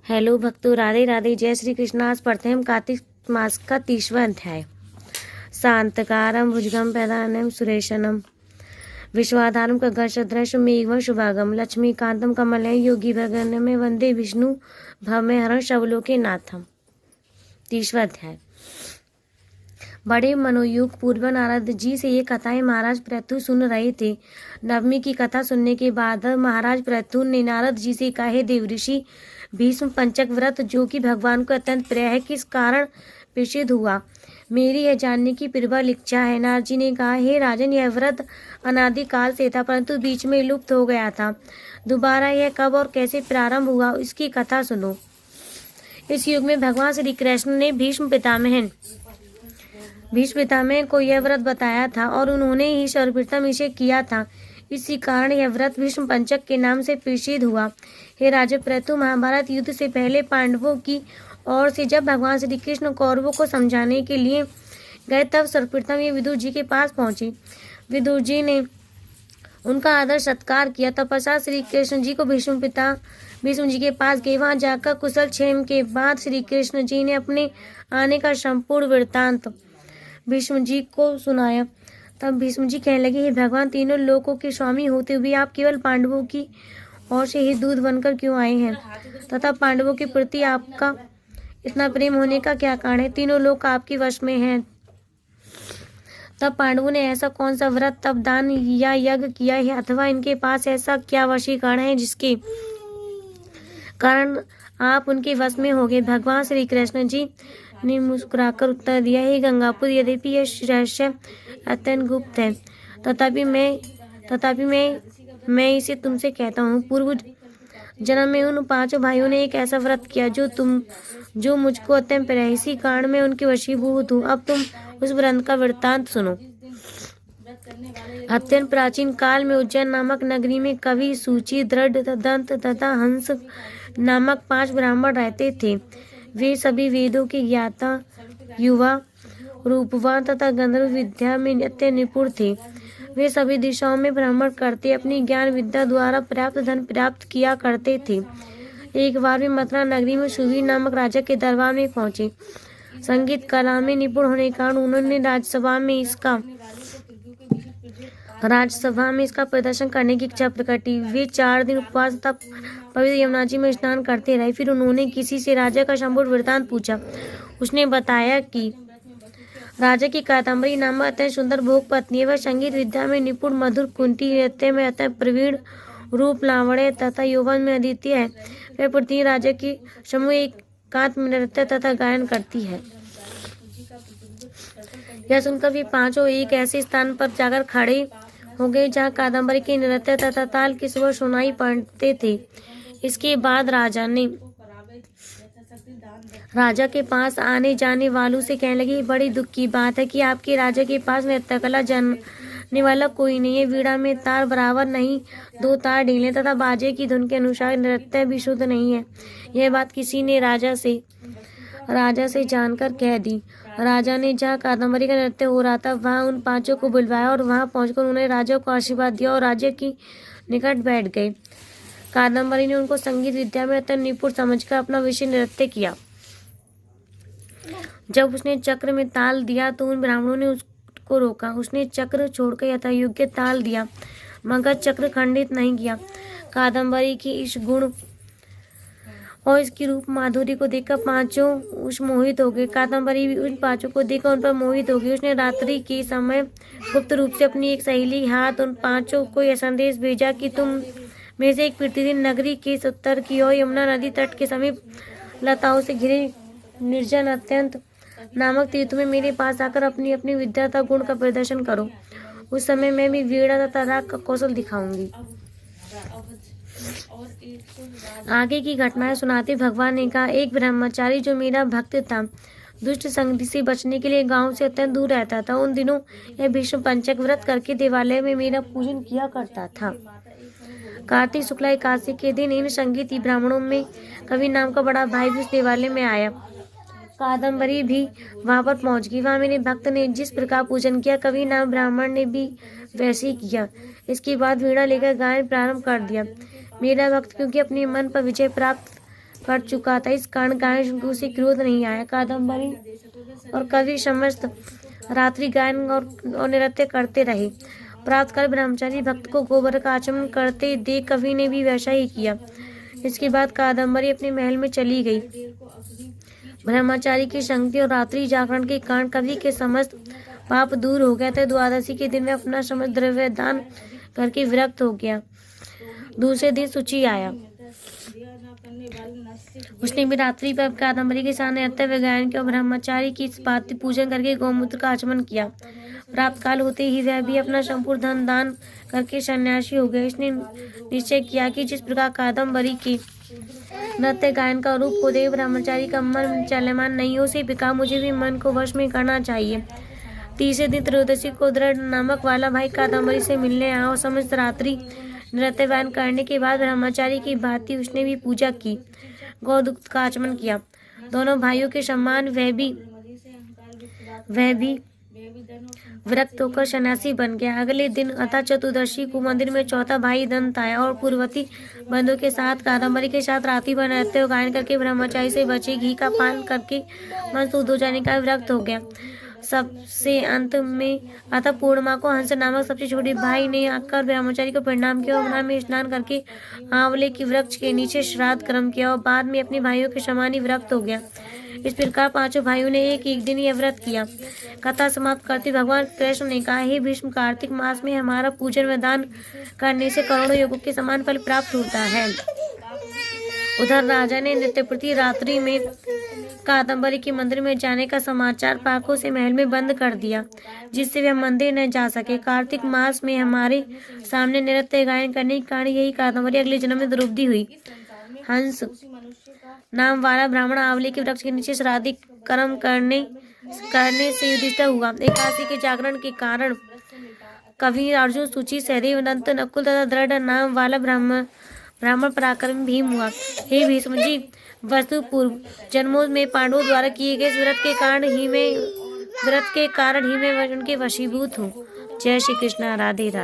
Hello भक्तों, राधे राधे, जय श्री कृष्ण। आज पढ़ते हैं हम कार्तिक मास का 30वां अध्याय। शांतकारं भुजगं प्रधानं सुरेशनं विश्वाधारं खड्गसदृशं मेघवर्णं शुभांगं लक्ष्मीकान्तं कमलनयनं योगिवर्गं वंदे विष्णु भवभयहरं सर्वलोकनाथं। 30वां अध्याय। बड़े मनोयुग पूर्व नारद जी से ये कथाएं महाराज पृथु सुन रहे थे। नवमी की कथा सुनने के बाद महाराज पृथु ने नारद जी से कहा, हे देवऋषि, भीष्म पंचक व्रत जो कि भगवान को अत्यंत प्रिय है, किस कारण प्रसिद्ध हुआ, मेरी यह जानने की प्रबल इच्छा है। नारद जी ने कहा, हे राजन, यह व्रत अनादिकाल से था, परंतु बीच में लुप्त हो गया था। दोबारा यह कब और कैसे प्रारंभ हुआ, इसकी कथा सुनो। इस युग में भगवान श्री कृष्ण ने भीष्म पितामह को यह व्रत बताया था और उन्होंने ही सर्वप्रथम इसे किया था। इसी कारण यह व्रत भीष्म पंचक के नाम से प्रसिद्ध हुआ। हे राजा पृथु, महाभारत युद्ध से पहले पांडवों की ओर से जब भगवान श्री कृष्ण कौरवों को समझाने के लिए गए, तब सर्वप्रथम ये विदुर जी के पास पहुंचे। विदुर जी ने उनका आदर सत्कार किया। तपस्या श्री कृष्ण जी को भीष्म जी के पास गए। वहां जाकर कुशल क्षेम के बाद श्री कृष्ण जी ने अपने आने का संपूर्ण वृत्तांत भीष्म जी को सुनाया। तब भीष्म जी कहने लगे, हे भगवान, तीनों लोकों के स्वामी होते हुए आप केवल पांडवों की ओर से ही दूत बनकर क्यों आए हैं, तथा पांडवों के प्रति आपका इतना प्रेम होने का क्या कारण है। तीनों लोग आपके वश में हैं, तब पांडवों ने ऐसा कौन सा व्रत, तप, दान या यज्ञ किया है, अथवा इनके पास ऐसा क्या वशीकरण है जिसके कारण आप उनके वश में हो गए। भगवान श्री कृष्ण जी ने मुस्कुराकर उत्तर दिया, हे गंगापुत्र, यद्यपि यह रहस्य अत्यंत गुप्त है, तथापि मैं इसे तुमसे कहता हूँ। पूर्व जन्म में उन पांचों भाइयों ने एक ऐसा व्रत किया जो मुझको अत्यंत प्रिय है। इसी कारण मैं उनके वशीभूत हूँ। अब तुम उस व्रत का वृत्तांत सुनो। अत्यंत प्राचीन काल में उज्जैन नामक नगरी में कवि, सूची, दृढ़, दंत तथा हंस नामक 5 ब्राह्मण रहते थे। वे सभी वेदों के ज्ञाता, युवा, रूपवान तथा गंधर्व विद्या में अत्यंत निपुण थे। वे सभी दिशाओं में भ्रमण करते अपनी ज्ञान विद्या द्वारा पर्याप्त धन प्राप्त किया करते थे। एक बार वे मथुरा नगरी में सुवीर नामक राजा के दरबार में पहुंचे। संगीत कला में निपुण होने के कारण उन्होंने राजसभा में इसका प्रदर्शन करने की इच्छा प्रकट की। वे 4 दिन उपवास तथा पवित्र यमुना जी में स्नान करते रहे। फिर उन्होंने किसी से राजा का संपूर्ण वृत्तांत पूछा। उसने बताया कि राजा की कादम्बरी नामक अत्यंत सुंदर भोग पत्नी है। वह संगीत विद्या में निपुण, मधुर कुंठी नृत्य में अत्यंत प्रवीण, रूप लावण्य तथा यौवन में अद्वितीय है। वह प्रतिदिन राजा की समूह एकांत में नृत्य तथा गायन करती है। यह सुनकर वे पांचों एक ऐसे स्थान पर जाकर खड़े हो गए जहाँ कादम्बरी के नृत्य तथा ताल के स्वर सुनाई पड़ते थे। इसके बाद राजा के पास आने जाने वालों से कहने लगे, बड़ी दुख की बात है कि आपके राजा के पास नृत्य कला जानने वाला कोई नहीं है। वीणा में तार बराबर नहीं, 2 तार ढीले तथा बाजे की धुन के अनुसार नृत्य भी शुद्ध नहीं है। यह बात किसी ने राजा से जानकर कह दी। राजा ने जहाँ कादम्बरी का नृत्य हो रहा था वहां उन पांचों को बुलवाया और वहां पहुंचकर उन्होंने राजा को आशीर्वाद दिया और राजा की निकट बैठ गए। कादम्बरी ने उनको संगीत विद्या में अत्यंत निपुण समझकर अपना विषय नृत्य किया। जब उसने चक्र में ताल दिया तो उन ब्राह्मणों ने उसको रोका। उसने चक्र छोड़कर यथायोग्य ताल दिया, मगर चक्र खंडित नहीं किया। कादम्बरी की इस गुण और इसकी रूप माधुरी को देखकर पांचों उस मोहित हो गए। कादम्बरी भी उन पांचों को देखकर उन पर मोहित हो गई। उसने रात्रि के समय गुप्त रूप से अपनी एक सहेली के हाथ उन पांचों को यह संदेश भेजा कि तुम में से एक प्रतिदिन नगरी के उत्तर की ओर यमुना नदी तट के समीप लताओं से घिरे निर्जन अत्यंत नामक तीर्थ में मेरे पास आकर अपनी अपनी विद्या तथा गुण का प्रदर्शन करो। उस समय मैं भी वीणा तथा राग का कौशल दिखाऊंगी। आगे की घटनाएं सुनाते भगवान ने कहा, एक ब्रह्मचारी जो मेरा भक्त था, दुष्ट संगति से बचने के लिए गांव से अत्यंत दूर रहता था। उन दिनों यह भीष्म पंचक व्रत करके देवालय में मेरा पूजन किया करता था। कार्तिक शुक्ला एकादशी के दिन इन संगीती ब्राह्मणों में कवि नाम का बड़ा भाई भी उस देवालय में आया। कादम्बरी भी वहां पर पहुंच गई। वहां मेरे भक्त ने जिस प्रकार पूजन किया, कवि नाम ब्राह्मण ने भी वैसे ही किया। इसके बाद वीणा लेकर गायन प्रारंभ कर दिया। मेरा भक्त क्योंकि अपने मन पर विजय प्राप्त कर चुका था। इस कारण गायन को उसे क्रोध नहीं आया। कादम्बरी और कवि समस्त रात्रि गायन और नृत्य करते रहे। प्रातःकाल ब्रह्मचारी भक्त को गोबर का आचमन करते देख कवि ने भी वैसा ही किया। इसके बाद कादम्बरी अपने महल में चली गई। ब्रह्मचारी की संगति और रात्रि जागरण के कारण कवि के समस्त पाप दूर हो गया था। द्वादशी के दिन में अपना समस्त द्रव्य दान करके विरक्त हो गया। दूसरे दिन शुचि आया। उसने भी रात्रि पर कादम्बरी के साथ नृत्य व गायन किया और ब्रह्मचारी की पाति पूजन करके गौमूत्र का आचमन किया। प्रातःकाल होते ही वह भी अपना संपूर्ण धन दान करके सन्यासी हो गया। इसने निश्चय किया कि जिस प्रकार कादम्बरी के नृत्य गायन का रूप को देख ब्रह्मचारी का मन चलमान नहीं हो, उसी प्रकार मुझे भी मन को वश में करना चाहिए। तीसरे दिन त्रयोदशी को दृढ़ नामक वाला भाई कादम्बरी से मिलने आया और समस्त रात्रि नृत्य गायन करने के बाद ब्रह्मचारी की भांति उसने भी पूजा की, गौदूत का आचमन किया। दोनों भाइयों के सम्मान वह भी विरक्त होकर सन्यासी बन गया। अगले दिन अतः चतुर्दशी को मंदिर में चौथा भाई दंत आया और पूर्ववर्ती बंधु के साथ कादम्बरी के साथ रात्रि भर नृत्य गायन करके ब्रह्मचारी से बचे घी का पान करके मन शुद्ध हो जाने का विरक्त हो गया। सबसे अंत में अतः पूर्णिमा को हंस नामक सबसे छोटे भाई ने आकर ब्रह्मचारी को प्रणाम किया और में स्नान करके आंवले के वृक्ष के नीचे श्राद्ध कर्म किया और बाद में अपने भाइयों के समान ही विरक्त हो गया। इस प्रकार पांचों भाइयों ने एक दिन यह व्रत किया। कथा समाप्त करते भगवान कृष्ण ने कहा, हे भीष्म, कार्तिक मास में हमारा पूजन व दान करने से करोड़ों योगों के समान फल प्राप्त होता है। उधर राजा ने नित्यप्रति रात्रि में कादम्बरी के मंदिर में जाने का समाचार पाकर उसे महल में बंद कर दिया, जिससे वह मंदिर न जा सके। कार्तिक मास में हमारे सामने नृत्य गायन करने के कारण यही कादम्बरी अगले जन्म में द्रौपदी हुई। हंस नाम वाला ब्राह्मण आंवले के वृक्ष के नीचे श्राद्ध कर्म करने से युधिष्ठिर हुआ। एकादशी के जागरण के कारण कवि अर्जुन, सूची, सहदेव, दंत, नकुल तथा दृढ़ नाम वाला ब्राह्मण पराक्रमी भीम हुआ। हे भीष्म जी, वस्तु पूर्व जन्मों में पांडवों द्वारा किए गए व्रत के कारण ही मैं उनके वशीभूत हूँ। जय श्री कृष्ण। राधे राधे।